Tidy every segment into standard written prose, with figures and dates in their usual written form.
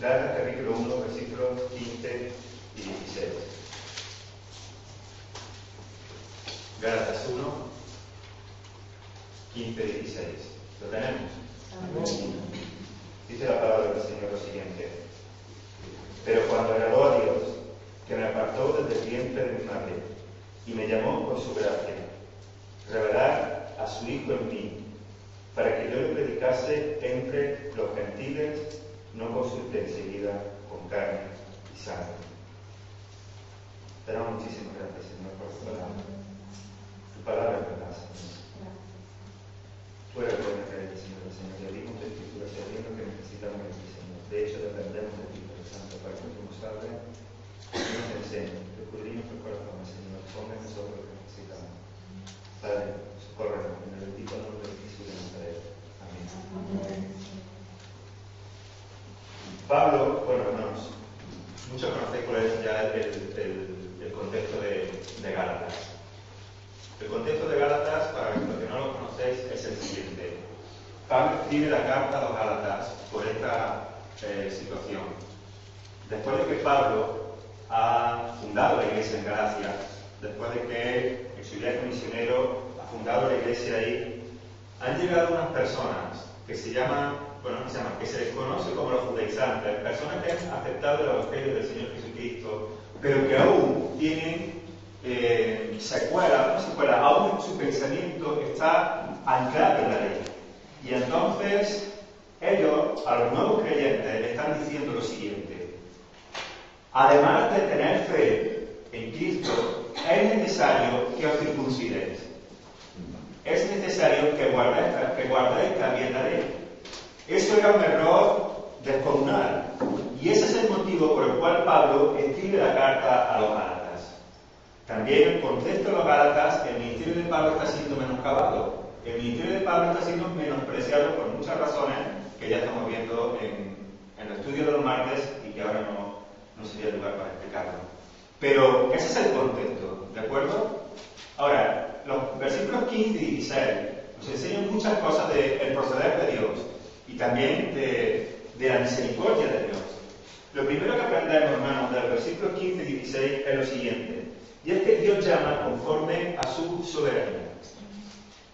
Gálatas capítulo 1, versículos 15 y 16. Gálatas 1, 15 y 16. ¿Lo tenemos? Amén. Dice la palabra del Señor lo siguiente: pero cuando agradó a Dios, que me apartó desde el vientre de mi madre y me llamó por su gracia, revelar a su Hijo en mí, para que yo le predicase entre los gentiles, no consulte enseguida con carne y sangre. Te damos muchísimas gracias, Señor, por tu palabra. Tu palabra es verdad, Señor. Tú eres bueno, Señor, Señor. Y abrimos tu escritura, sabiendo que necesitamos de ti, Señor. De hecho, dependemos de ti, Padre Santo, para que tú nos hables y nos enseñes. Te escudriñes tu corazón, Señor. Ponga en nosotros lo que necesitamos. Padre, socórrenos en el bendito nombre de Jesús de Nazaret. Amén. Pablo, bueno, hermanos, muchos conocéis cuál es ya el contexto de Gálatas. El contexto de Gálatas, para los que no lo conocéis, es el siguiente. Pablo escribe la carta a los Gálatas por esta situación. Después de que Pablo ha fundado la iglesia en Galacia, después de que en su viaje misionero ha fundado la iglesia ahí, han llegado unas personas que se les conoce como los judaizantes, personas que han aceptado el evangelio del Señor Jesucristo, pero que aún tienen secuelas, aún su pensamiento está anclado en la ley. Y entonces ellos, a los nuevos creyentes, le están diciendo lo siguiente: además de tener fe en Cristo, es necesario que os circuncidéis. Es necesario que guardéis también la ley. Eso era un error descomunal. Y ese es el motivo por el cual Pablo escribe la carta a los Gálatas. También en el contexto de los Gálatas, el ministerio de Pablo está siendo menoscabado. El ministerio de Pablo está siendo menospreciado por muchas razones que ya estamos viendo en el estudio de los martes y que ahora no sería lugar para explicarlo. Pero ese es el contexto, ¿de acuerdo? Ahora, los versículos 15 y 16 nos enseñan muchas cosas del proceder de Dios y también de la misericordia de Dios. Lo primero que aprendemos, hermanos, de los versículos 15 y 16 es lo siguiente, y es que Dios llama conforme a su soberanía.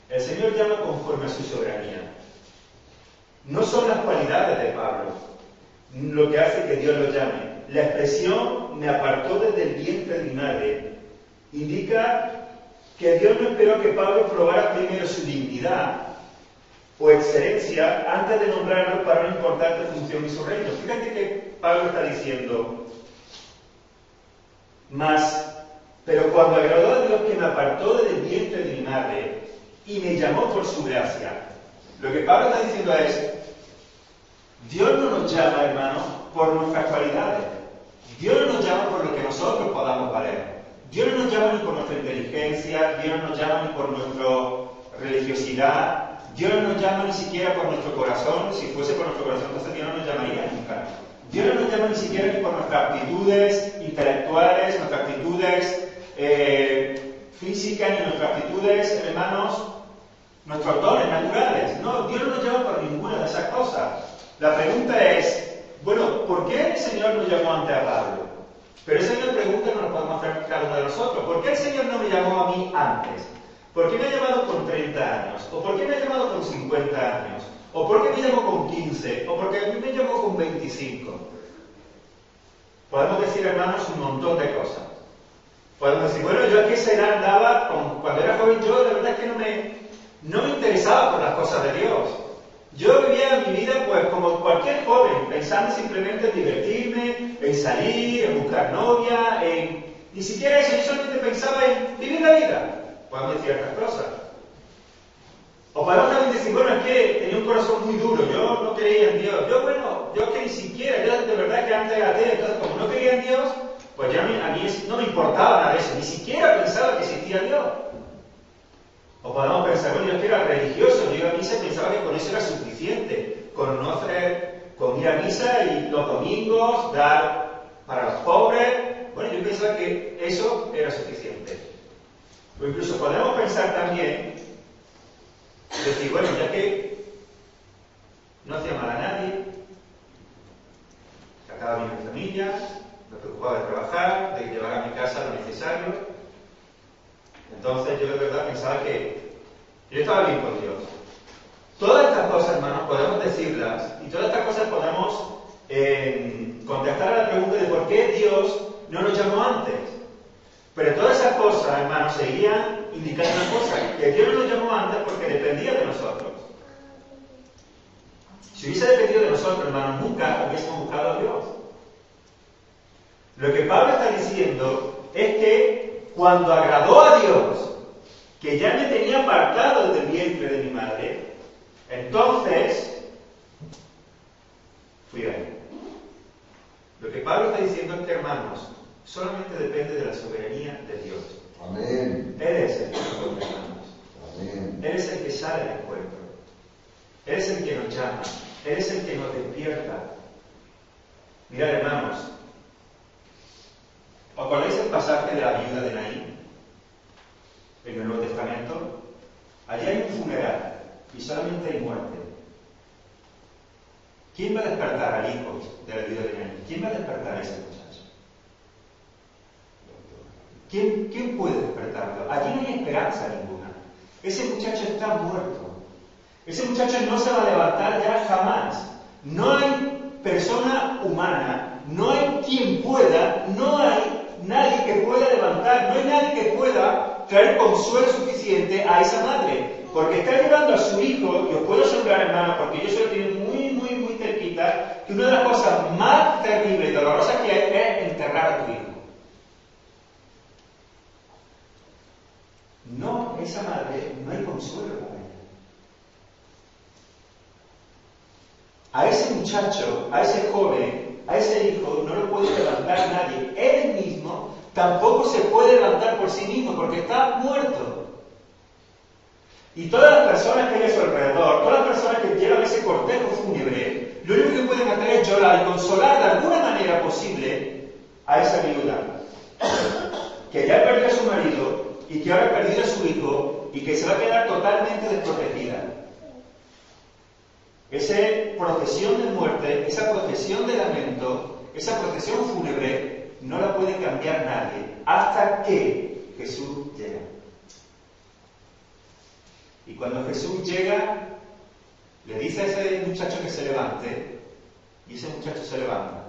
El Señor llama conforme a su soberanía. No son las cualidades de Pablo lo que hace que Dios lo llame. La expresión "me apartó desde el vientre de mi madre" indica que Dios no esperó que Pablo probara primero su dignidad o excelencia antes de nombrarlo para una importante función en su reino. Fíjate que Pablo está diciendo: pero cuando agradó a Dios que me apartó del vientre de mi madre y me llamó por su gracia. Lo que Pablo está diciendo es: Dios no nos llama, hermanos, por nuestras cualidades. Dios no nos llama por lo que nosotros podamos valer. Dios no nos llama ni por nuestra inteligencia, Dios no nos llama ni por nuestra religiosidad, Dios no nos llama ni siquiera por nuestro corazón. Si fuese por nuestro corazón, entonces Dios no nos llamaría nunca. Dios no nos llama ni siquiera ni por nuestras aptitudes intelectuales, nuestras aptitudes físicas, ni nuestras aptitudes, hermanos, nuestros dones naturales. No, Dios no nos llama por ninguna de esas cosas. La pregunta es, bueno, ¿por qué el Señor nos llamó antes a Pablo? Pero esa es una pregunta que nos podemos hacer cada uno de nosotros. ¿Por qué el Señor no me llamó a mí antes? ¿Por qué me ha llamado con 30 años? ¿O por qué me ha llamado con 50 años? ¿O por qué me llamó con 15? ¿O por qué a mí me llamó con 25? Podemos decir, hermanos, un montón de cosas. Podemos decir, bueno, yo a qué edad andaba, cuando era joven, yo de verdad es que no me interesaba por las cosas de Dios. Yo vivía mi vida pues como cualquier joven, pensando simplemente en divertirme, en salir, en buscar novia, ni siquiera eso, yo solamente pensaba en vivir la vida. Podemos decir estas cosas. O podemos también decir, bueno, es que tenía un corazón muy duro, yo no creía en Dios. Yo que ni siquiera, yo de verdad que antes era ateo, entonces como no creía en Dios, pues ya a mí no me importaba nada de eso, ni siquiera pensaba que existía Dios. O podemos pensar, bueno, yo que era religioso, yo iba a misa y pensaba que con eso era suficiente, con ir a misa y los domingos dar para los pobres. Bueno, yo pensaba que eso era suficiente. O incluso podemos pensar también, decir, bueno, ya que no hacía mal a nadie, casa, de llevar a mi casa lo necesario. Entonces yo de verdad pensaba que yo estaba bien con Dios. Todas estas cosas, hermanos, podemos decirlas y todas estas cosas podemos contestar a la pregunta de por qué Dios no nos llamó antes. Pero todas esas cosas, hermanos, seguían indicando una cosa, que Dios no nos llamó antes porque dependía de nosotros. Si hubiese dependido de nosotros, hermanos, nunca hubiésemos buscado a Dios. Lo que Pablo está diciendo es que cuando agradó a Dios, que ya me tenía apartado desde el vientre de mi madre, entonces fui a Él. Lo que Pablo está diciendo es que, hermanos, solamente depende de la soberanía de Dios. Amén. Él es el que nos pone, hermanos. Amén. Él es el que sale al encuentro. Él es el que nos llama. Él es el que nos despierta. Mirad, hermanos, ¿os acordáis el pasaje de la viuda de Naín en el Nuevo Testamento? Allí hay un funeral y solamente hay muerte. ¿Quién va a despertar al hijo de la viuda de Naín? ¿Quién va a despertar a ese muchacho? ¿Quién puede despertarlo? Allí no hay esperanza ninguna. Ese muchacho está muerto. Ese muchacho no se va a levantar ya jamás. No hay persona humana, no hay quien pueda, no hay nadie que pueda levantar, no hay nadie que pueda traer consuelo suficiente a esa madre. Porque está llevando a su hijo, y os puedo asegurar, hermano, porque yo se lo tengo muy cerquita, que una de las cosas más terribles y dolorosas que hay es enterrar a tu hijo. No, esa madre, no hay consuelo para ella. A ese muchacho, a ese joven, a ese hijo, no lo puede levantar nadie. Él mismo tampoco se puede levantar por sí mismo, porque está muerto. Y todas las personas que hay a su alrededor, todas las personas que llevan ese cortejo fúnebre, lo único que pueden hacer es llorar y consolar de alguna manera posible a esa viuda, que ya perdió a su marido y que ahora ha perdido a su hijo y que se va a quedar totalmente desprotegida. Esa procesión de muerte, esa procesión de lamento, esa procesión fúnebre, no la puede cambiar nadie hasta que Jesús llega. Y cuando Jesús llega, le dice a ese muchacho que se levante, y ese muchacho se levanta.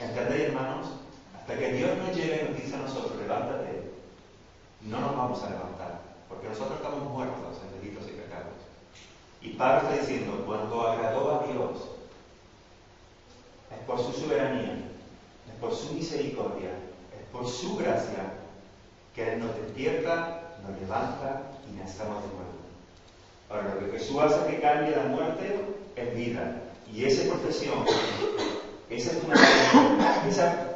¿Entendéis, hermanos? Hasta que Dios no llegue y nos dice a nosotros, levántate, no nos vamos a levantar, porque nosotros estamos muertos en delitos y pecados. Y Pablo está diciendo, cuando agradó a Dios, es por su soberanía, es por su misericordia, es por su gracia, que Él nos despierta, nos levanta y nacemos de nuevo. Ahora, lo que Jesús hace que cambie la muerte es vida. Y esa procesión, esa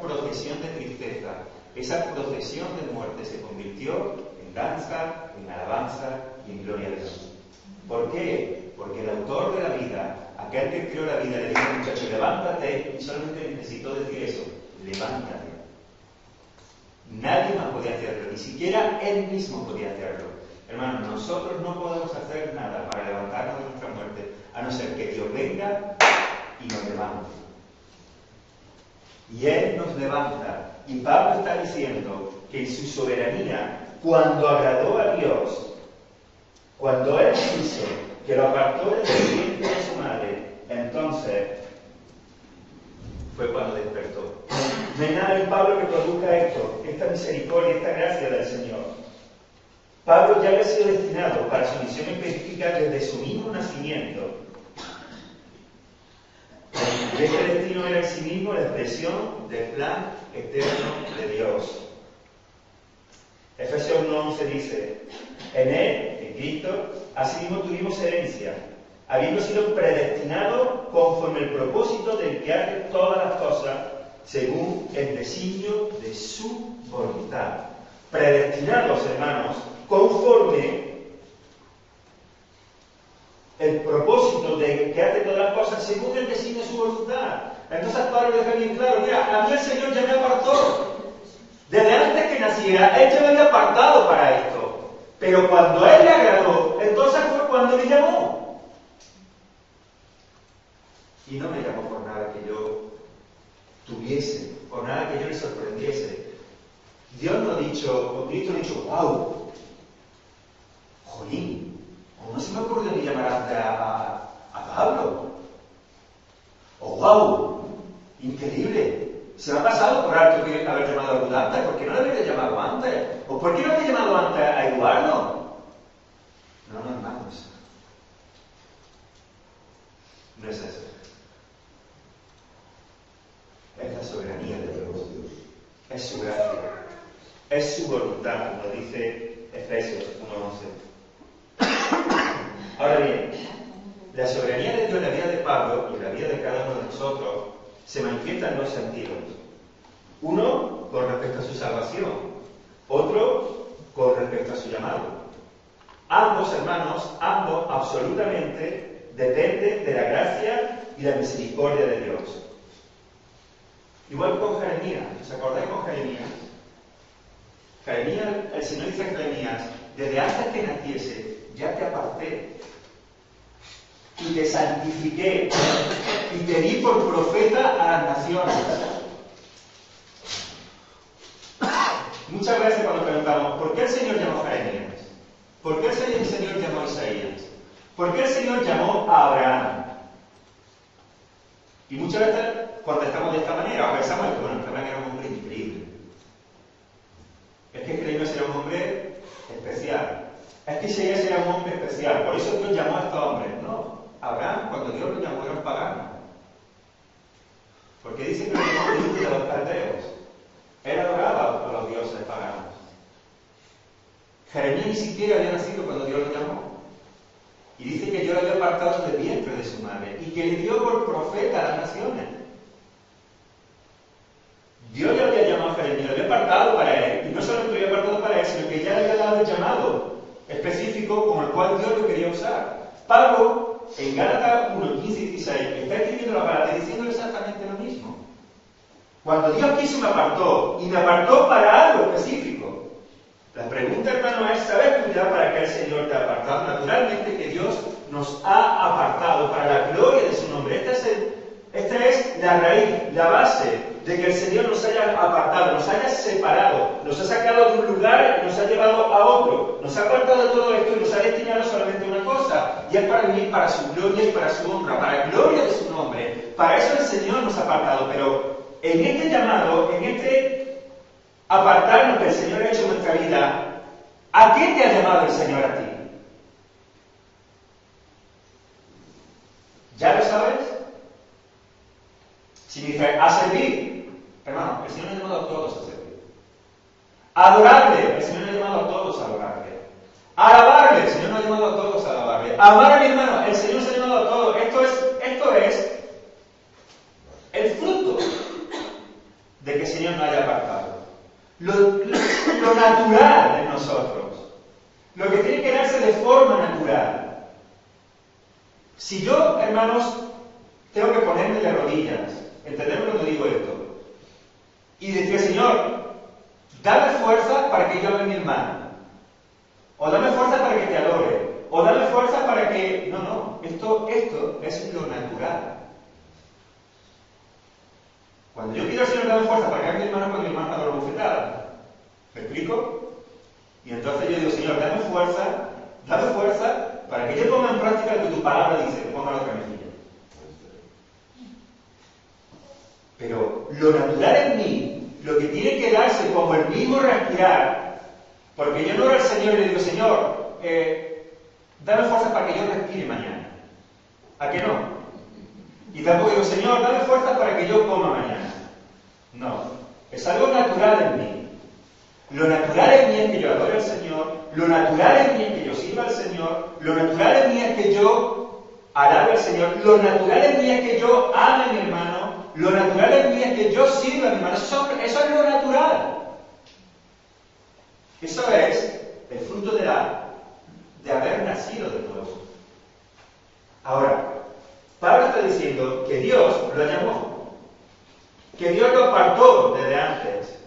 procesión de tristeza, esa procesión de muerte se convirtió en danza, en alabanza y en gloria de Dios. ¿Por qué? Porque el autor de la vida, aquel que creó la vida, le dice al muchacho, levántate, y solamente necesitó decir eso, levántate. Nadie más podía hacerlo, ni siquiera él mismo podía hacerlo. Hermanos, nosotros no podemos hacer nada para levantarnos de nuestra muerte, a no ser que Dios venga y nos levante. Y Él nos levanta. Y Pablo está diciendo que en su soberanía, cuando agradó a Dios, cuando Él quiso, que lo apartó del vientre de su madre, entonces fue cuando despertó. No hay nada en Pablo que produzca esto, esta misericordia, esta gracia del Señor. Pablo ya había sido destinado para su misión específica desde su mismo nacimiento. Y este destino era en sí mismo la expresión del plan eterno de Dios. Efesios 1:11 dice, en Él, en Cristo, asimismo tuvimos herencia, habiendo sido predestinados conforme el propósito del que hace todas las cosas, según el designio de su voluntad. Predestinados, hermanos, conforme el propósito de que hace todas las cosas, según el designio de su voluntad. Entonces Pablo deja bien claro, mira, a mí el Señor ya me apartó. Desde antes que naciera, Él ya me había apartado para esto. Pero cuando Él le agradó, entonces fue cuando me llamó. Y no me llamó por nada que yo tuviese, o nada que yo le sorprendiese. Dios no ha dicho, o Cristo no ha dicho, wow, jolín, ¿cómo no se me ocurrió ni llamar antes a Pablo? O wow, increíble, se me ha pasado por alto que haber llamado a Rudante, ¿por qué no le había llamado antes? ¿O por qué no había llamado antes a Eduardo? No, hermanos, no es eso. Es la soberanía de Dios, es su gracia, es su voluntad, como dice Efesios 1:11. Ahora bien, la soberanía de Dios en la vida de Pablo y en la vida de cada uno de nosotros se manifiesta en dos sentidos. Uno, con respecto a su salvación. Otro, con respecto a su llamado. Ambos, hermanos, ambos absolutamente dependen de la gracia y la misericordia de Dios. Igual con Jeremías, ¿os acordáis con Jeremías? Jeremías, el Señor dice a Jeremías, desde antes que naciese, ya te aparté, y te santifiqué, y te di por profeta a las naciones. Muchas veces cuando preguntamos, ¿por qué el Señor llamó a Jeremías? ¿Por qué el Señor llamó a Isaías? ¿Por qué el Señor llamó a Abraham? Y muchas veces contestamos de esta manera, o pensamos que bueno, Abraham era un hombre increíble. Es que Jeremías era un hombre especial. Es que Isaías era un hombre especial, por eso Dios llamó a estos hombres. No, Abraham, cuando Dios lo llamó, era un pagano. Porque dice que lo llamó Dios de los caldeos. Él adoraba a los dioses paganos. Jeremías ni siquiera había nacido cuando Dios lo llamó. Y dice que Dios lo había apartado del vientre de su madre y que le dio por profeta a las naciones. Dios ya había llamado a Jeremías, lo había apartado para él. Y no solamente lo había apartado para él, sino que ya le había dado el llamado específico con el cual Dios lo quería usar. Pablo, en Gálatas 1, 15 y 16, está escribiendo la palabra diciendo exactamente lo mismo. Cuando Dios quiso me apartó, y me apartó para algo específico. La pregunta, hermano, es saber cuidar para qué el Señor te ha apartado. Naturalmente que Dios nos ha apartado para la gloria de su nombre. Esta es la raíz, la base de que el Señor nos haya apartado, nos haya separado, nos ha sacado de un lugar y nos ha llevado a otro. Nos ha apartado de todo esto y nos ha destinado solamente una cosa, y es para vivir para su gloria y para su honra, para la gloria de su nombre. Para eso el Señor nos ha apartado, pero en este llamado, en este apartarnos que el Señor ha hecho en nuestra vida, ¿a qué te ha llamado el Señor a ti? ¿Ya lo sabes? Si me dice a servir, hermano, el Señor nos ha llamado a todos a servir. A adorarle, el Señor nos ha llamado a todos a adorarle. A alabarle, el Señor nos ha llamado a todos a alabarle. A amar a mi hermano, el Señor nos ha llamado a todos. Esto es el fruto de que el Señor nos haya apartado. Lo natural en nosotros. Lo que tiene que darse de forma natural. Si yo, hermanos, tengo que ponerme de rodillas, ¿entendemos cuando digo esto? Y decir, Señor, dame fuerza para que yo ame a mi hermano. O dame fuerza para que te adore. O dame fuerza para que... No, esto es lo natural. Cuando yo pido al Señor dame fuerza para que ame a mi hermano, cuando mi hermano me da una bofetada. ¿Me explico? Y entonces yo digo, Señor, dame fuerza para que yo ponga en práctica lo que tu palabra dice, que ponga la otra mejilla. Pero lo natural en mí, lo que tiene que darse como el mismo respirar, porque yo no oro al Señor y le digo, Señor, dame fuerza para que yo respire mañana. ¿A qué no? Y tampoco digo, Señor, dame fuerza para que yo coma mañana. No, es algo natural en mí. Lo natural en mí es que yo adore al Señor, lo natural en mí es que yo sirva al Señor, lo natural en mí es que yo alabe al Señor, lo natural en mí es que yo ame a mi hermano, lo natural en mí es que yo sirva a mi hermano. Eso es lo natural. Eso es el fruto de haber nacido de nuevo. Ahora, Pablo está diciendo que Dios lo llamó, que Dios lo apartó desde antes,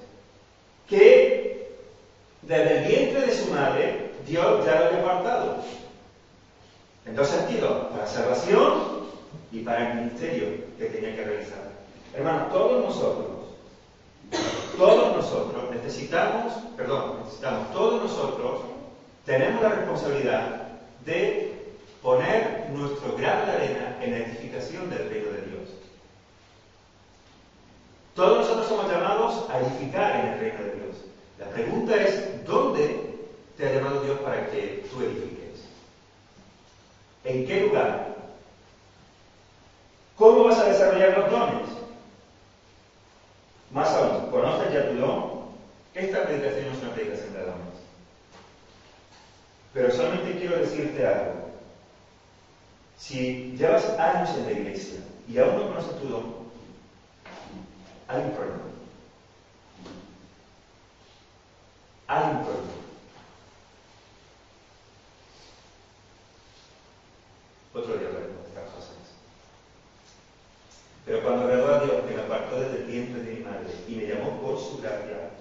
que desde el vientre de su madre Dios ya lo había apartado. En dos sentidos, para salvación y para el ministerio que tenía que realizar. Hermanos, todos nosotros tenemos la responsabilidad de poner nuestro grano de arena en la edificación del reino de Dios. Todos nosotros somos llamados a edificar en el reino de Dios. La pregunta es, ¿dónde te ha llamado Dios para que tú edifiques? ¿En qué lugar? ¿Cómo vas a desarrollar los dones? Más aún, ¿conoces ya tu don? Esta predicación no es una predicación de dones. Pero solamente quiero decirte algo. Si llevas años en la iglesia y aún no conoces tu don, hay un problema. Hay un problema. Otro día hablaremos de estas cosas. Pero cuando agradó a Dios que me apartó desde el vientre de mi madre y me llamó por su gracia,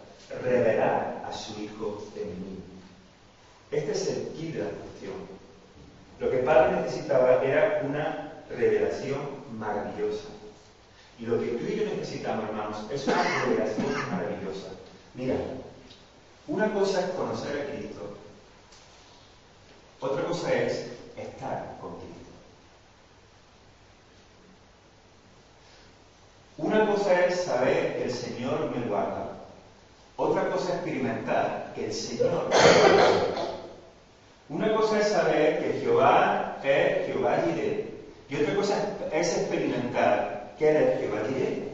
revelar a su Hijo en mí. Este es el quid de la cuestión. Lo que Pablo necesitaba era una revelación maravillosa. Y lo que tú y yo necesitamos, hermanos, es una revelación maravillosa. Mira, una cosa es conocer a Cristo, otra cosa es estar con Cristo. Una cosa es saber que el Señor me guarda, otra cosa es experimentar que el Señor me guarda. Una cosa es saber que Jehová es Jehová Jireh, y otra cosa es experimentar que Él es Jehová Jireh.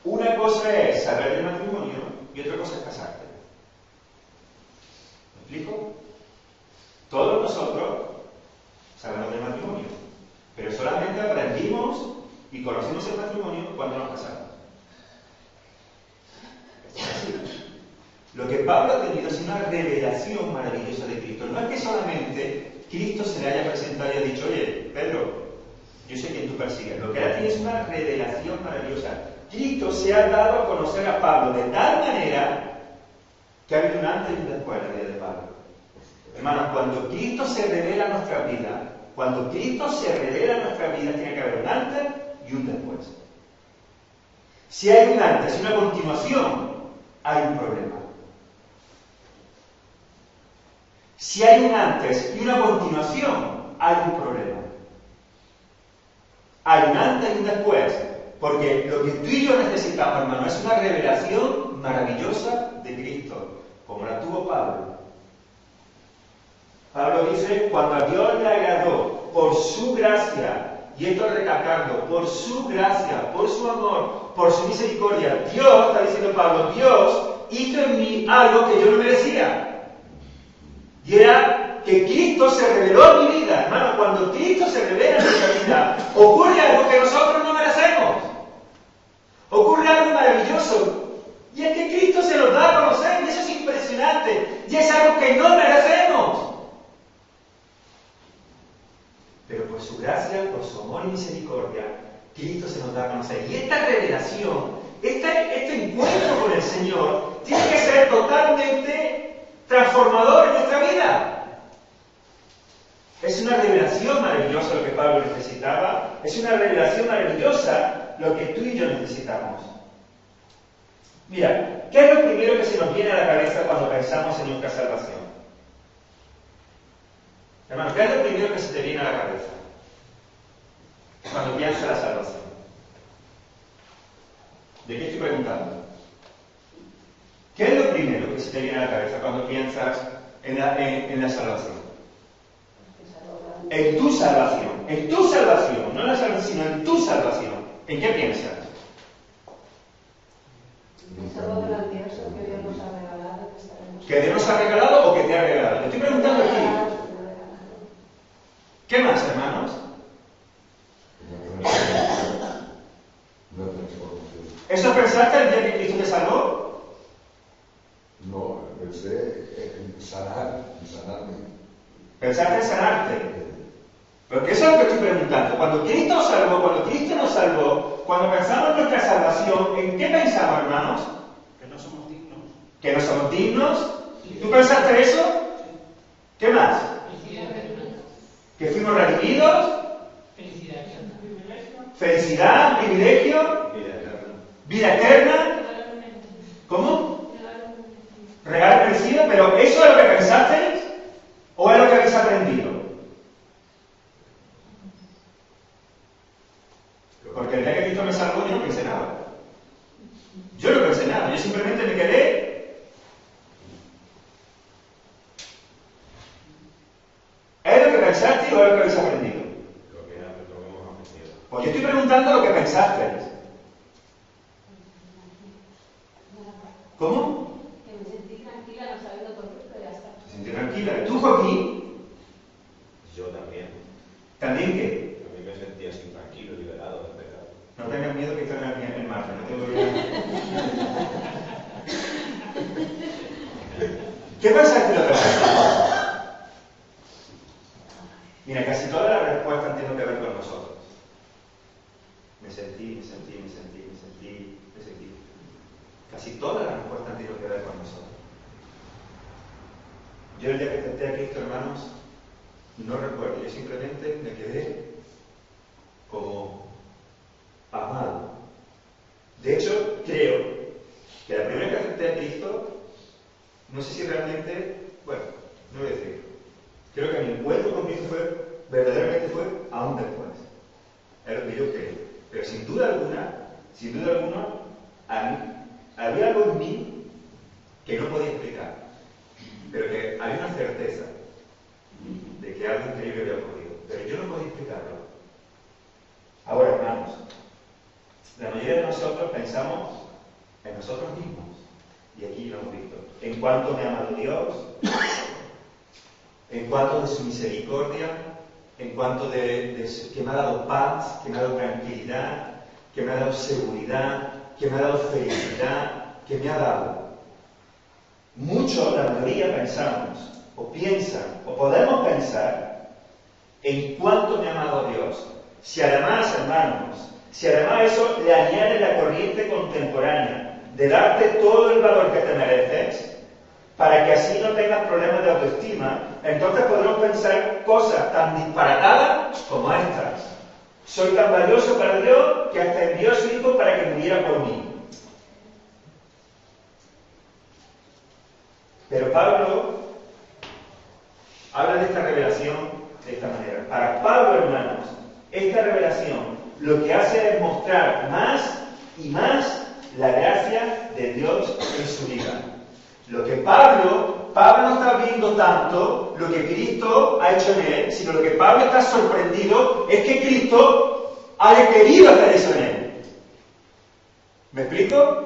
Una cosa es saber del matrimonio y otra cosa es casarte. ¿Me explico? Todos nosotros sabemos del matrimonio, pero solamente aprendimos y conocimos el matrimonio cuando nos casamos. Es así. Lo que Pablo ha tenido es una revelación maravillosa de Cristo. No es que solamente Cristo se le haya presentado y ha dicho, oye, Pedro, yo sé quién tú persigues. Lo que él tiene es una revelación maravillosa. Cristo se ha dado a conocer a Pablo de tal manera que ha habido un antes y un después en la vida de Pablo. Hermanos, cuando Cristo se revela en nuestra vida, tiene que haber un antes y un después. Si hay un antes y una continuación, hay un problema. Si hay un antes y una continuación, hay un problema. Hay un antes y un después, porque lo que tú y yo necesitamos, hermano, es una revelación maravillosa de Cristo, como la tuvo Pablo. Pablo dice, cuando a Dios le agradó por su gracia, y esto es recalcando, por su gracia, por su amor, por su misericordia, Dios, está diciendo Pablo, Dios hizo en mí algo que yo no merecía. Y era que Cristo se reveló en mi vida. Hermano, cuando Cristo se revela en nuestra vida, ocurre algo que nosotros no merecemos. Ocurre algo maravilloso. Y es que Cristo se nos da a conocer, y eso es impresionante. Y es algo que no merecemos. Pero por su gracia, por su amor y misericordia, Cristo se nos da a conocer. Y esta revelación, este encuentro con el Señor, tiene que ser totalmente transformador en nuestra vida. Es una revelación maravillosa lo que Pablo necesitaba. Es una revelación maravillosa lo que tú y yo necesitamos. Mira, ¿qué es lo primero que se nos viene a la cabeza cuando pensamos en nuestra salvación? Hermano, ¿qué es lo primero que se te viene a la cabeza cuando piensas en la salvación? ¿De qué estoy preguntando? ¿Qué es lo primero que se te viene a la cabeza cuando piensas en la salvación? En tu salvación, no en la salvación, sino en tu salvación. ¿En qué piensas? Es algo grandioso que Dios nos ha regalado. ¿Que Dios nos ha regalado o que te ha regalado? Te estoy preguntando a ti. ¿Qué más, hermanos? ¿Eso pensaste el día que Cristo te salvó? No, pensé en sanarme. Pensaste en sanarte. Porque eso es lo que estoy preguntando. Cuando Cristo nos salvó, cuando Cristo nos salvó, cuando pensamos en nuestra salvación, ¿en qué pensamos, hermanos? Que no somos dignos. ¿Que no somos dignos? ¿Tú pensaste eso? ¿Qué más? Felicidad eterna. ¿Que fuimos redimidos? Felicidad eterna. felicidad, privilegio, vida eterna. ¿Cómo? Regalo merecido, pero ¿eso es lo que pensasteis o es lo que habéis aprendido? Porque el día que Cristo me salvó yo no pensé nada. Yo no pensé nada, yo simplemente me quedé. ¿Es lo que pensasteis o es lo que habéis aprendido? Lo que hemos aprendido. Pues yo estoy preguntando lo que pensasteis. ¿Cómo? Que me sentí tranquila no sabiendo por qué, pero ya está. Te sentí tranquila. ¿Tú, Joaquín? Yo también. ¿También qué? A mí me sentía así tranquilo, liberado del pecado. No tengas miedo que están en el mar, no tengo miedo. ¿Qué pensaste de lo que pensaste? Mira, casi todas las respuestas tienen que ver con nosotros. Me sentí. Casi todas las respuestas tienen que ver con nosotros. Yo el día que acepté a Cristo, hermanos, no recuerdo, yo simplemente me quedé como amado. De hecho, creo que la primera vez que acepté a Cristo, no sé si realmente, bueno, no voy a decir, creo que mi encuentro con Cristo verdaderamente fue aún después. Es lo que yo creo. Pero sin duda alguna, había algo en mí que no podía explicar, pero que había una certeza de que algo increíble había ocurrido, pero yo no podía explicarlo. Ahora, hermanos, la mayoría de nosotros pensamos en nosotros mismos, y aquí lo hemos visto, en cuánto me ha amado Dios, en cuanto de su misericordia, en cuanto que me ha dado paz, que me ha dado tranquilidad, que me ha dado seguridad, que me ha dado felicidad, que me ha dado. Muchos, la mayoría, pensamos, o piensan, o podemos pensar en cuánto me ha amado Dios. Si además, hermanos, eso le añade la corriente contemporánea de darte todo el valor que te mereces, para que así no tengas problemas de autoestima, entonces podremos pensar cosas tan disparatadas como estas. Soy tan valioso para Dios que hasta envió a su Hijo para que muriera por mí. Pero Pablo habla de esta revelación de esta manera. Para Pablo, hermanos, esta revelación lo que hace es mostrar más y más la gracia de Dios en su vida. Lo que Pablo no está viendo tanto lo que Cristo ha hecho en él, sino lo que Pablo está sorprendido es que Cristo haya querido hacer eso en él. ¿Me explico?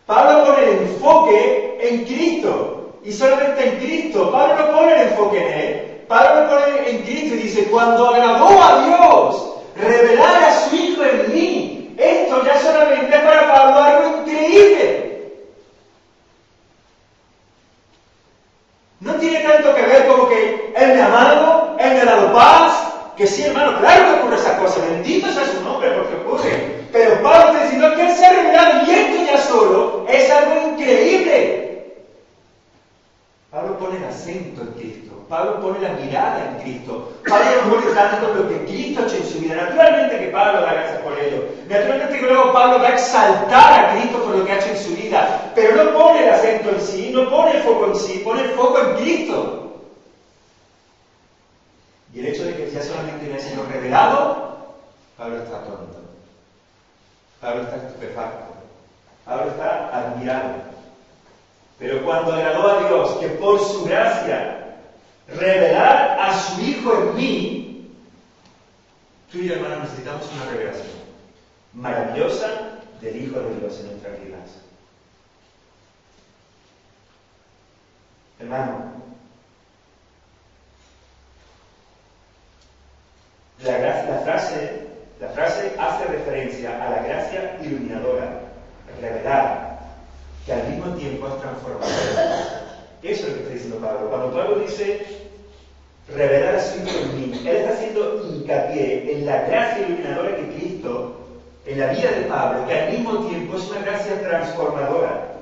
Pablo pone el enfoque en Cristo, y solamente en Cristo. Pablo no pone el enfoque en él. Pablo lo pone en Cristo y dice, cuando agradó a Dios revelar a su Hijo en mí, esto ya solamente es para Pablo algo increíble. No tiene tanto que ver como que Él me ha amado, Él me ha dado paz, que sí, hermano, claro que ocurre esa cosa, bendito sea su nombre porque ocurre. Pero Pablo está diciendo que Él se ha revelado y esto ya solo es algo increíble. Pablo pone el acento en Cristo, Pablo pone la mirada en Cristo, Pablo no pone tanto lo que Cristo ha hecho en su vida. Naturalmente que Pablo da gracias por ello, naturalmente que luego Pablo va a exaltar a Cristo por lo que ha hecho en su vida, pero no pone el acento en sí, no pone el foco en sí, pone el foco en Cristo. Y el hecho de que ya solamente me ha sido revelado, Pablo está atónito, Pablo está estupefacto, Pablo está admirado. Pero cuando agradó a Dios que por su gracia revelar a su Hijo en mí, tú y yo, hermano, necesitamos una revelación maravillosa del Hijo de Dios en nuestras vidas. Hermano, la frase hace referencia a la gracia iluminadora, revelar, que al mismo tiempo es transformadora. Eso es lo que está diciendo Pablo. Cuando Pablo dice revelar a su Hijo en mí, él está haciendo hincapié en la gracia iluminadora que Cristo, en la vida de Pablo, que al mismo tiempo es una gracia transformadora.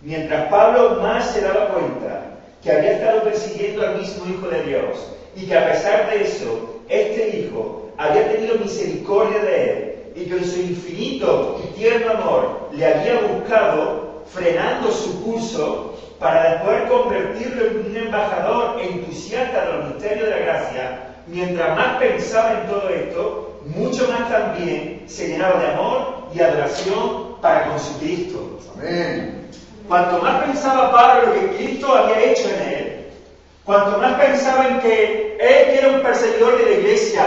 Mientras Pablo más se daba cuenta que había estado persiguiendo al mismo Hijo de Dios y que a pesar de eso, este Hijo había tenido misericordia de él y que en su infinito y tierno amor le había buscado, frenando su curso, para después convertirlo en un embajador entusiasta de los misterios de la gracia. Mientras más pensaba en todo esto, mucho más también se llenaba de amor y adoración para con su Cristo. Amén. Cuanto más pensaba Pablo en lo que Cristo había hecho en él, cuanto más pensaba en que él, que era un perseguidor de la iglesia,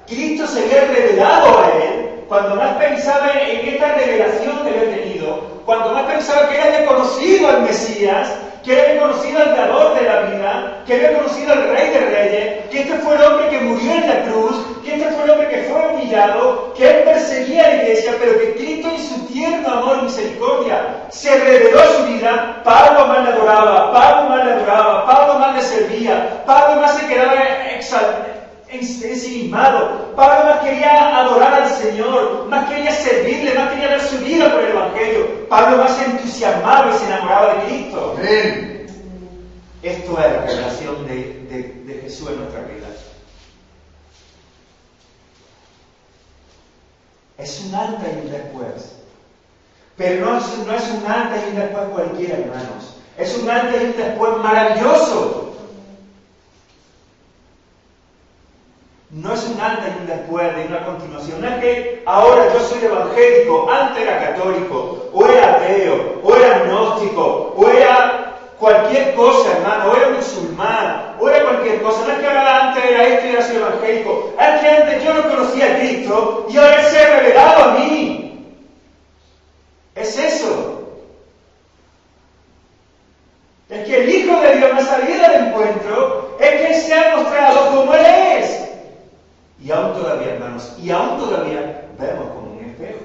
Cristo se había revelado a él, cuanto más pensaba en esta revelación que había tenido, cuanto más pensaba que él había conocido al Mesías, que él había conocido al dador de la vida, que había conocido al Rey de Reyes, que este fue el hombre que murió en la cruz, que este fue el hombre que fue humillado, que él perseguía a la iglesia, pero que Cristo en su tierno amor y misericordia se reveló su vida. Pablo más le adoraba, Pablo más le adoraba, Pablo más le servía, Pablo más se quedaba ensimismado, Pablo más quería adorar al Señor, más quería servirle, más quería dar su vida por el Evangelio. Pablo más se entusiasmaba y se enamoraba de Cristo. Amén. Esto es la revelación de Jesús en nuestra vida. Es un antes y un después. Pero no es un antes y un después cualquiera, hermanos. Es un antes y un después maravilloso. No es un antes y un después de una continuación. No es que ahora yo soy evangélico, antes era católico, o era ateo, o era agnóstico, o era cualquier cosa, hermano, o era musulmán, o era cualquier cosa. No es que ahora antes era esto y ahora soy evangélico. Es que antes yo no conocía a Cristo y ahora Él se ha revelado a mí. Es eso. Es que el Hijo de Dios me ha salido al encuentro, es que Él se ha mostrado como Él es. Y aún todavía, hermanos, y aún todavía vemos como un espejo.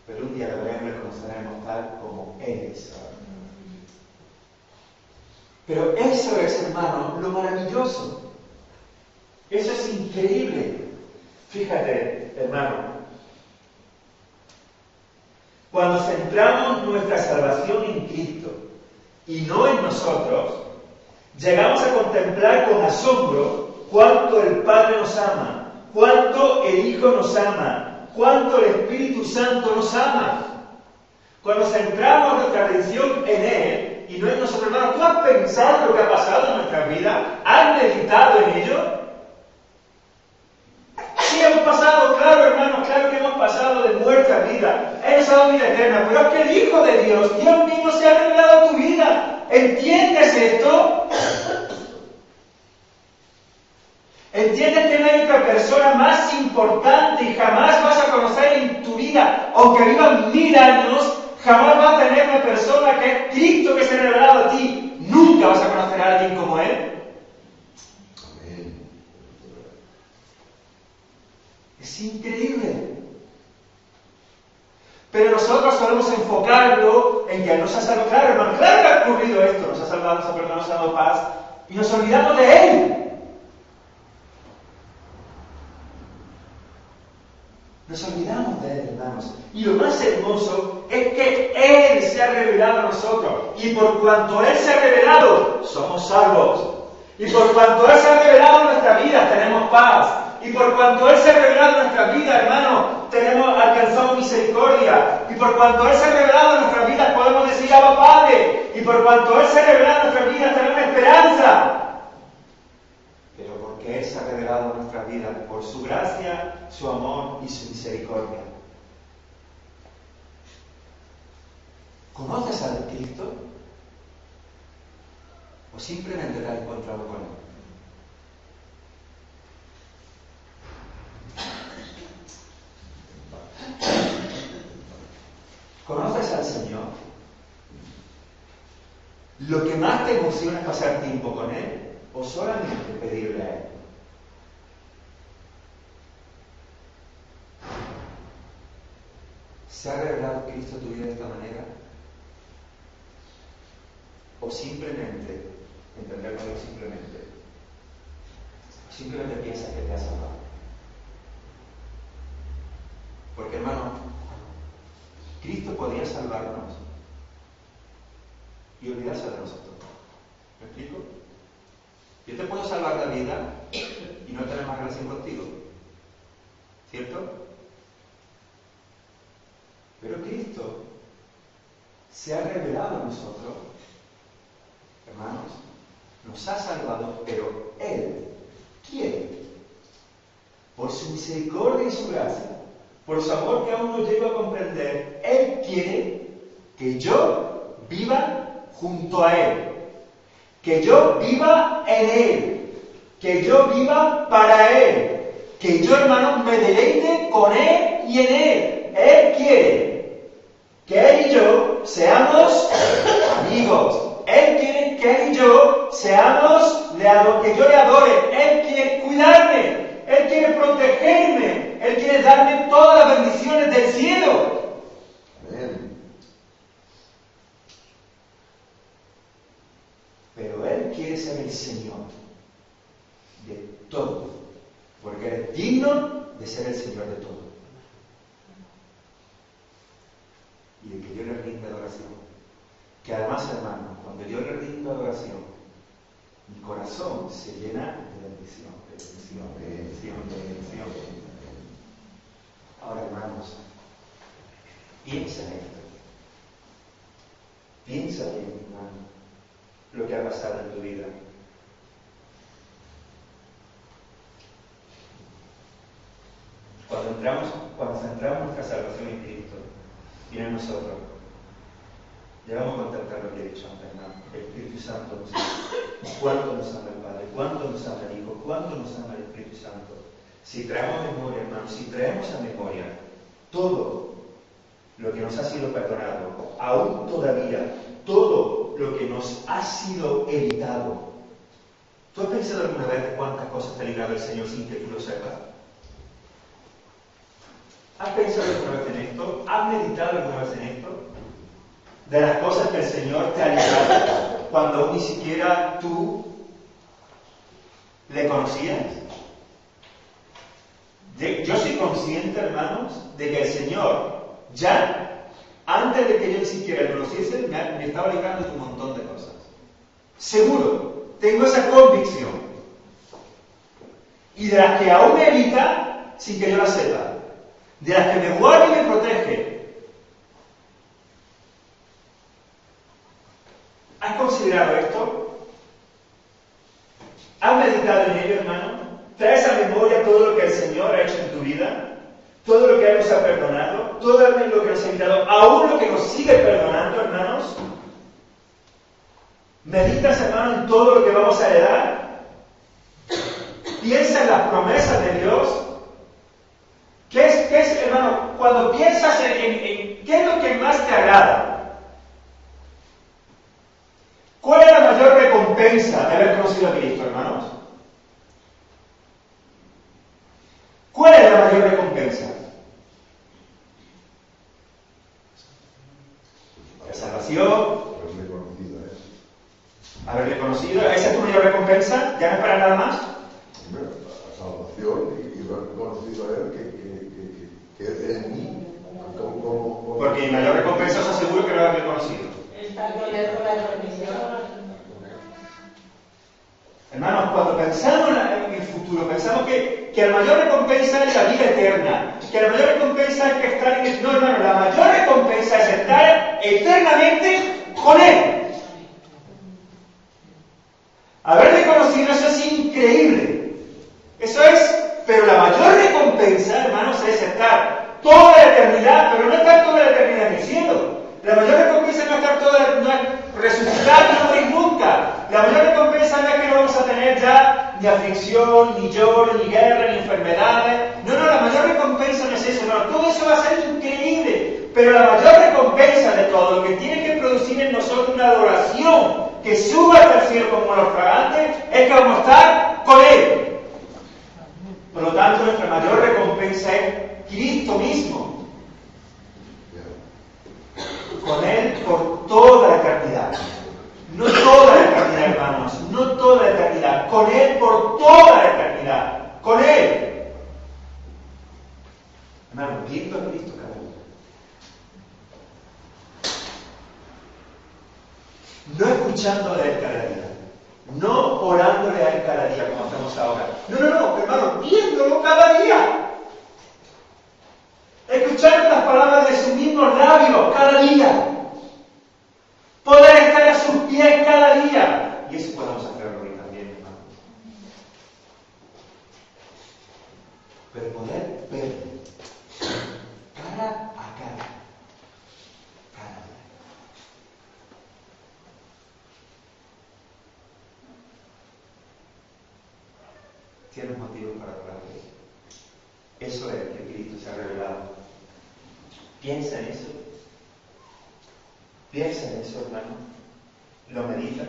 Pero un día lo veremos y lo conoceremos tal como Él es. Pero eso es, hermano, lo maravilloso. Eso es increíble. Fíjate, hermano. Cuando centramos nuestra salvación en Cristo y no en nosotros, llegamos a contemplar con asombro cuánto el Padre nos ama, cuánto el Hijo nos ama, cuánto el Espíritu Santo nos ama. Cuando centramos nuestra atención en Él y no en nosotros, hermanos, ¿tú has pensado lo que ha pasado en nuestra vida? ¿Has meditado en ello? Sí, hemos pasado, claro, hermanos, claro que hemos pasado de muerte a vida. Hemos dado vida eterna, pero es que el Hijo de Dios, Dios mismo, se ha revelado a tu vida. ¿Entiendes esto? ¿Entiendes que no hay otra persona más importante y jamás vas a conocer en tu vida, aunque vivan 1000 años, jamás vas a tener una persona que es Cristo que se ha revelado a ti? Nunca vas a conocer a alguien como Él. Amén. Es increíble. Pero nosotros solemos enfocarlo en que nos ha salvado. Claro, hermano, claro que ha ocurrido esto, nos ha salvado, nos ha perdonado, nos ha dado paz, y nos olvidamos de Él. Nos olvidamos de Él, hermanos. Y lo más hermoso es que Él se ha revelado a nosotros. Y por cuanto Él se ha revelado, somos salvos. Y por cuanto Él se ha revelado en nuestra vida, tenemos paz. Y por cuanto Él se ha revelado en nuestra vida, hermano, alcanzamos misericordia. Y por cuanto Él se ha revelado en nuestra vida, podemos decir Abba Padre. Y por cuanto Él se ha revelado en nuestra vida, tenemos esperanza. Pero porque Él se ha revelado en nuestra vida por su gracia, su amor y su misericordia. ¿Conoces a Cristo? ¿O simplemente te has encontrado con Él? ¿Conoces al Señor? ¿Lo que más te emociona es pasar tiempo con Él o solamente pedirle a Él? ¿Se ha revelado Cristo tu vida de esta manera? ¿O simplemente, entenderlo simplemente piensas que te ha salvado? Porque, hermano, Cristo podía salvarnos y olvidarse de nosotros. ¿Me explico? Yo te puedo salvar la vida y no tener más relación contigo. ¿Cierto? Pero Cristo se ha revelado a nosotros, hermanos, nos ha salvado, pero Él quiere, por su misericordia y su gracia, por su amor que aún no llego a comprender, Él quiere que yo viva junto a Él, que yo viva en Él, que yo viva para Él, que yo, hermanos, me deleite con Él y en Él. Él quiere que Él y yo seamos amigos. Él quiere que Él y yo seamos, que yo le adore. Él quiere cuidarme. Él quiere protegerme. Él quiere darme todas las bendiciones del cielo. Amén. Pero Él quiere ser el Señor de todo, porque Él es digno de ser el Señor de todo. Y el que yo le rinda adoración, que además, hermano, cuando yo le rindo adoración, mi corazón se llena de bendición, de bendición, de bendición, de bendición. Ahora, hermanos, piensa en esto. Piensa bien, hermano, lo que ha pasado en tu vida. Cuando centramos nuestra salvación en Cristo y no en nosotros, llegamos a contemplar lo que he dicho antes, hermano. El Espíritu Santo nos ama. ¿Cuánto nos ama el Padre? ¿Cuánto nos ama el Hijo? ¿Cuánto nos ama el Espíritu Santo? Si traemos a memoria, hermano, si traemos a memoria todo lo que nos ha sido perdonado, aún todavía, todo lo que nos ha sido evitado. ¿Tú has pensado alguna vez de cuántas cosas te ha librado el Señor sin que tú lo sepas? ¿Has pensado alguna vez en esto? ¿Has meditado alguna vez en esto? De las cosas que el Señor te ha librado cuando ni siquiera tú le conocías. Yo soy consciente, hermanos, de que el Señor, ya antes de que yo ni siquiera lo conociese, me estaba librando de un montón de cosas. Seguro, tengo esa convicción. Y de las que aún me evita sin que yo las sepa. De las que me guarda y me protege. ¿Has considerado esto? ¿Has meditado en ello, hermano? ¿Traes a memoria todo lo que el Señor ha hecho en tu vida? Todo lo que Él nos ha perdonado, todo lo que nos ha evitado, aún lo que nos sigue perdonando, hermanos. ¿Meditas, hermano, en todo lo que vamos a heredar? ¿Piensa en las promesas de Dios? ¿Qué es, hermano? Cuando piensas en qué es lo que más te agrada, ¿cuál es la mayor recompensa de haber conocido a Cristo, hermanos? ¿Cuál es la mayor recompensa? La salvación. Haberle conocido. ¿Esa es tu mayor recompensa? ¿Ya no es para nada más? La salvación y haber conocido a Él que es en mí. Porque mi mayor recompensa os aseguro que no haberle conocido. Estar con Él por la bendición. Hermanos, cuando pensamos en el futuro, pensamos que la mayor recompensa es la vida eterna, que la mayor recompensa es que estar en el... No, hermano, la mayor recompensa es estar eternamente con Él. Haberle conocido, eso es increíble. Eso es, pero la mayor recompensa, hermanos, es estar toda la eternidad, pero no estar toda la eternidad en el cielo. La mayor recompensa no es estar no es resucitar y no morir nunca. La mayor recompensa no es que no vamos a tener ya ni aflicción, ni lloro, ni guerra, ni enfermedades. No, la mayor recompensa no es eso, no. Todo eso va a ser increíble. Pero la mayor recompensa de todo, lo que tiene que producir en nosotros una adoración que suba hasta el cielo como los fragantes, es que vamos a estar con Él. Por lo tanto, nuestra mayor recompensa es Cristo mismo. Con Él por toda la eternidad. No toda la eternidad, hermanos. No toda la eternidad. Con Él por toda la eternidad. Con Él. Hermano, viendo a Cristo cada día. No escuchándole a Él cada día. No orándole a Él cada día como hacemos ahora. No, hermano, viéndolo cada día. tienes motivos para adorarle. Eso es que Cristo se ha revelado. Piensa en eso. Piensa en eso, hermano. ¿Lo meditas?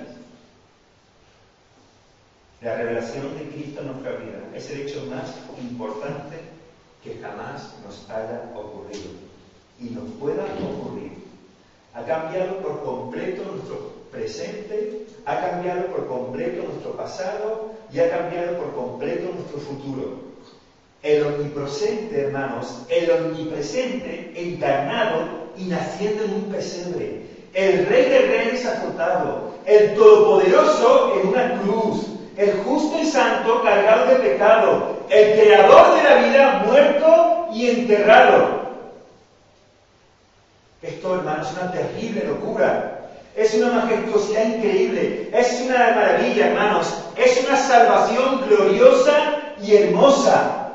La revelación de Cristo en nuestra vida es el hecho más importante que jamás nos haya ocurrido y nos pueda ocurrir. Ha cambiado por completo nuestro presente, ha cambiado por completo nuestro pasado y ha cambiado por completo nuestro futuro. El omnipresente, hermanos, el omnipresente encarnado y naciendo en un pesebre, el Rey de Reyes azotado, el Todopoderoso en una cruz, el justo y santo cargado de pecado, el creador de la vida muerto y enterrado. Esto, hermanos, es una terrible locura. Es una majestuosidad increíble. Es una maravilla, hermanos. Es una salvación gloriosa y hermosa.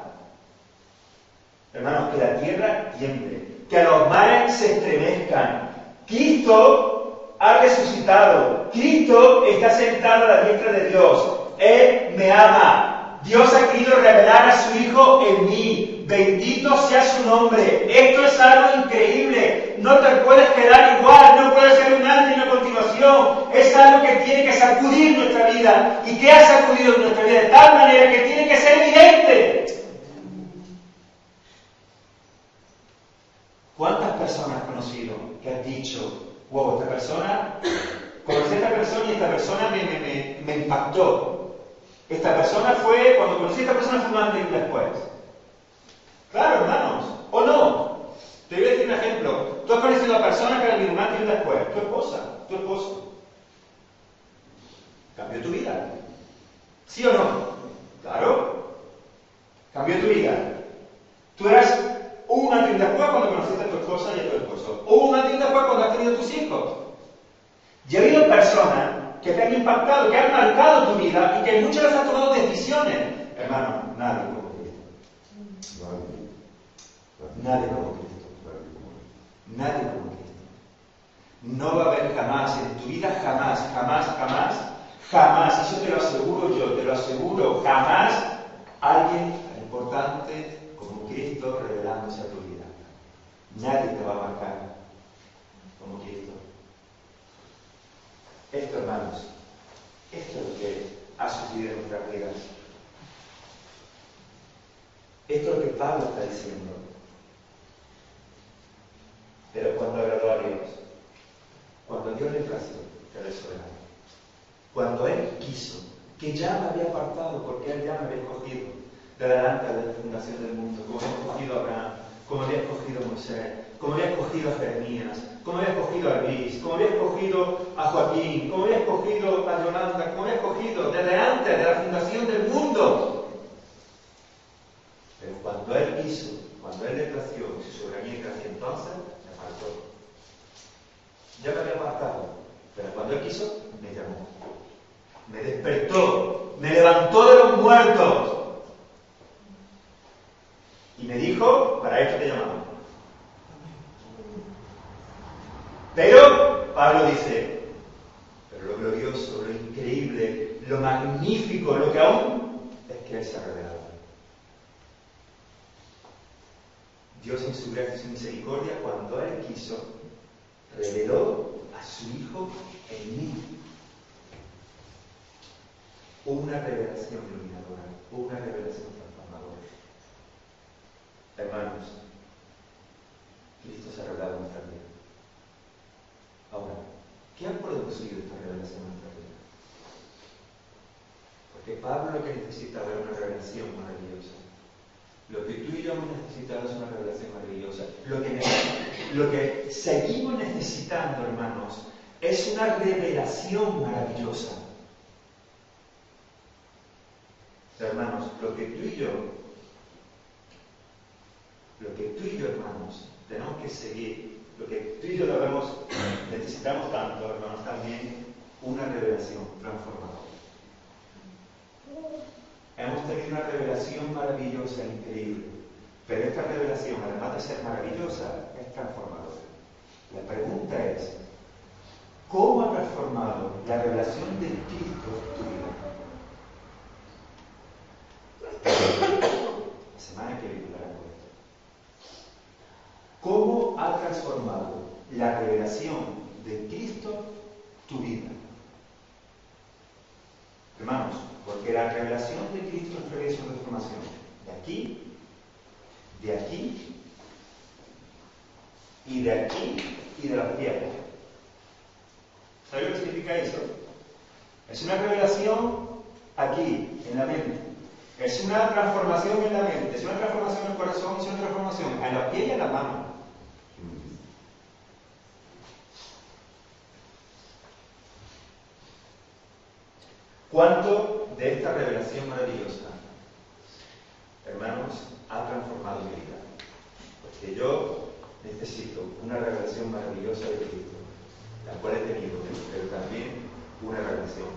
Hermanos, que la tierra tiemble, que los mares se estremezcan. Cristo ha resucitado. Cristo está sentado a la diestra de Dios. Él me ama. Dios ha querido revelar a su Hijo en mí. Bendito sea su nombre. Esto es algo increíble. No te puedes quedar igual. No puede ser un antes y una continuación. Es algo que tiene que sacudir nuestra vida. Y que ha sacudido nuestra vida de tal manera que tiene que ser evidente. ¿Cuántas personas has conocido que has dicho, wow, esta persona, conocí a esta persona y esta persona me impactó? Esta persona fue, cuando conocí a esta persona fue un antes y un después. Claro, hermanos, ¿o no? Te voy a decir un ejemplo. Tú has conocido a una persona que era un antes y un después. Tu esposa, tu esposo. ¿Cambió tu vida? ¿Sí o no? Claro. ¿Cambió tu vida? Tú eras un antes y un después cuando conociste a tu esposa y a tu esposo. Un antes y un después cuando has tenido tus hijos. Y ha habido personas que te han impactado, que han marcado tu vida y que muchas veces has tomado decisiones. Hermano, nadie como Cristo. Nadie como Cristo. Nadie como Cristo. No va a haber jamás, en tu vida jamás, eso te lo aseguro yo, te lo aseguro, jamás alguien tan importante como Cristo revelándose a tu vida. Nadie te va a marcar como Cristo. Esto, hermanos, esto es lo que ha sucedido en nuestras vidas. Esto es lo que Pablo está diciendo. Pero cuando agradó a Dios, cuando Dios le plació, Él es soberano. Cuando Él quiso, que ya me había apartado porque Él ya me había escogido de delante de la fundación del mundo, como había escogido a Abraham, como había escogido a Moisés, como había escogido a Jeremías, como había escogido a Luis, como había escogido a Joaquín, como había escogido a Yolanda, como había escogido desde antes de la fundación del mundo. Pero cuando Él quiso, cuando Él le plació su soberanía y gracia, entonces me apartó. Ya me había apartado, pero cuando Él quiso, me llamó. Me despertó, me levantó de los muertos. Y me dijo, para esto te llamamos. Pero, Pablo dice, pero lo glorioso, lo increíble, lo magnífico, lo que aún es que Él se ha revelado. Dios en su gracia y su misericordia, cuando Él quiso, reveló a su Hijo en mí. Una revelación iluminadora, una revelación transformadora. Hermanos, Cristo se ha revelado en nuestra vida. Ahora, ¿qué han producido esta revelación en nuestra vida? Porque Pablo lo que necesitaba era una revelación maravillosa. Lo que tú y yo hemos necesitado es una revelación maravillosa. Lo que seguimos necesitando, hermanos, es una revelación maravillosa. Hermanos, lo que tú y yo, hermanos, tenemos que seguir, lo que tú y yo necesitamos tanto, hermanos, también una revelación transformadora. Hemos tenido una revelación maravillosa, increíble, pero esta revelación, además de ser maravillosa, es transformadora. La pregunta es, ¿cómo ha transformado la revelación de Cristo tu vida? la revelación de Cristo tu vida. Hermanos, porque la revelación de Cristo es regreso de transformación. De aquí y de aquí y de la tierra. ¿Sabes lo que significa eso? Es una revelación aquí, en la mente. Es una transformación en la mente, es una transformación en el corazón, es una transformación en los pies y en las manos. ¿Cuánto de esta revelación maravillosa, hermanos, ha transformado mi vida? Porque yo necesito una revelación maravillosa de Cristo, la cual he tenido, pero también una revelación